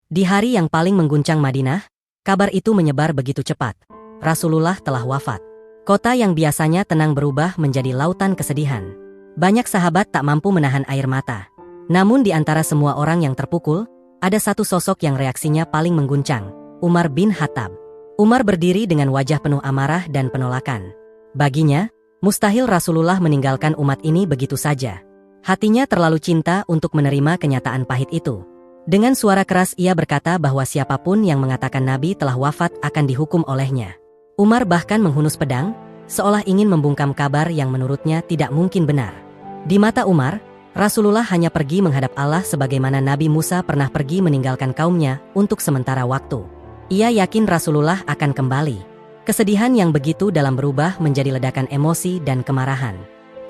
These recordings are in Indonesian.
Di hari yang paling mengguncang Madinah, kabar itu menyebar begitu cepat. Rasulullah telah wafat. Kota yang biasanya tenang berubah menjadi lautan kesedihan. Banyak sahabat tak mampu menahan air mata. Namun di antara semua orang yang terpukul, ada satu sosok yang reaksinya paling mengguncang, Umar bin Khattab. Umar berdiri dengan wajah penuh amarah dan penolakan. Baginya, mustahil Rasulullah meninggalkan umat ini begitu saja. Hatinya terlalu cinta untuk menerima kenyataan pahit itu. Dengan suara keras ia berkata bahwa siapapun yang mengatakan Nabi telah wafat akan dihukum olehnya. Umar bahkan menghunus pedang, seolah ingin membungkam kabar yang menurutnya tidak mungkin benar. Di mata Umar, Rasulullah hanya pergi menghadap Allah sebagaimana Nabi Musa pernah pergi meninggalkan kaumnya untuk sementara waktu. Ia yakin Rasulullah akan kembali. Kesedihan yang begitu dalam berubah menjadi ledakan emosi dan kemarahan.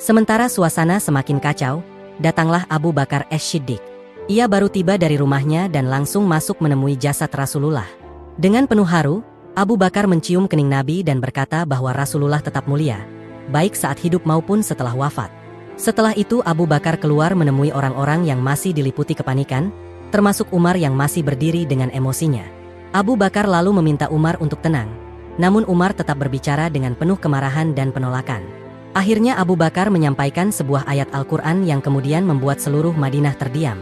Sementara suasana semakin kacau, datanglah Abu Bakar As-Siddiq. Ia baru tiba dari rumahnya dan langsung masuk menemui jasad Rasulullah. Dengan penuh haru, Abu Bakar mencium kening Nabi dan berkata bahwa Rasulullah tetap mulia, baik saat hidup maupun setelah wafat. Setelah itu Abu Bakar keluar menemui orang-orang yang masih diliputi kepanikan, termasuk Umar yang masih berdiri dengan emosinya. Abu Bakar lalu meminta Umar untuk tenang, namun Umar tetap berbicara dengan penuh kemarahan dan penolakan. Akhirnya Abu Bakar menyampaikan sebuah ayat Al-Quran yang kemudian membuat seluruh Madinah terdiam.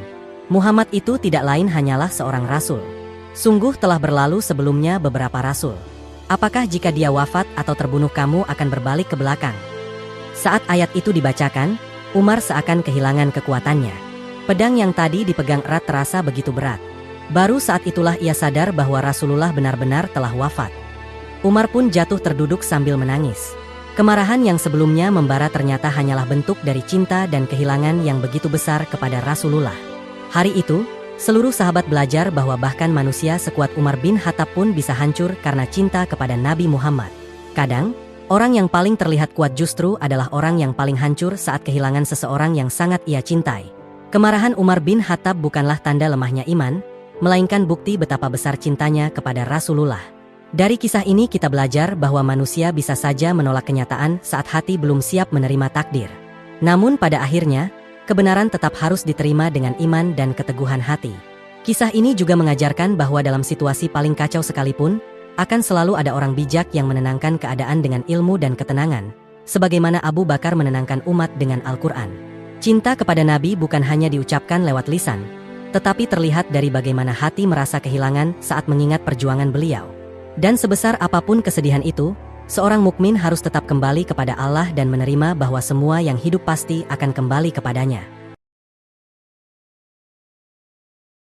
Muhammad itu tidak lain hanyalah seorang rasul. Sungguh telah berlalu sebelumnya beberapa rasul. Apakah jika dia wafat atau terbunuh kamu akan berbalik ke belakang? Saat ayat itu dibacakan, Umar seakan kehilangan kekuatannya. Pedang yang tadi dipegang erat terasa begitu berat. Baru saat itulah ia sadar bahwa Rasulullah benar-benar telah wafat. Umar pun jatuh terduduk sambil menangis. Kemarahan yang sebelumnya membara ternyata hanyalah bentuk dari cinta dan kehilangan yang begitu besar kepada Rasulullah. Hari itu, seluruh sahabat belajar bahwa bahkan manusia sekuat Umar bin Khattab pun bisa hancur karena cinta kepada Nabi Muhammad. Kadang, orang yang paling terlihat kuat justru adalah orang yang paling hancur saat kehilangan seseorang yang sangat ia cintai. Kemarahan Umar bin Khattab bukanlah tanda lemahnya iman, melainkan bukti betapa besar cintanya kepada Rasulullah. Dari kisah ini kita belajar bahwa manusia bisa saja menolak kenyataan saat hati belum siap menerima takdir. Namun pada akhirnya, kebenaran tetap harus diterima dengan iman dan keteguhan hati. Kisah ini juga mengajarkan bahwa dalam situasi paling kacau sekalipun, akan selalu ada orang bijak yang menenangkan keadaan dengan ilmu dan ketenangan, sebagaimana Abu Bakar menenangkan umat dengan Al-Quran. Cinta kepada Nabi bukan hanya diucapkan lewat lisan, tetapi terlihat dari bagaimana hati merasa kehilangan saat mengingat perjuangan beliau. Dan sebesar apapun kesedihan itu, seorang mukmin harus tetap kembali kepada Allah dan menerima bahwa semua yang hidup pasti akan kembali kepadanya.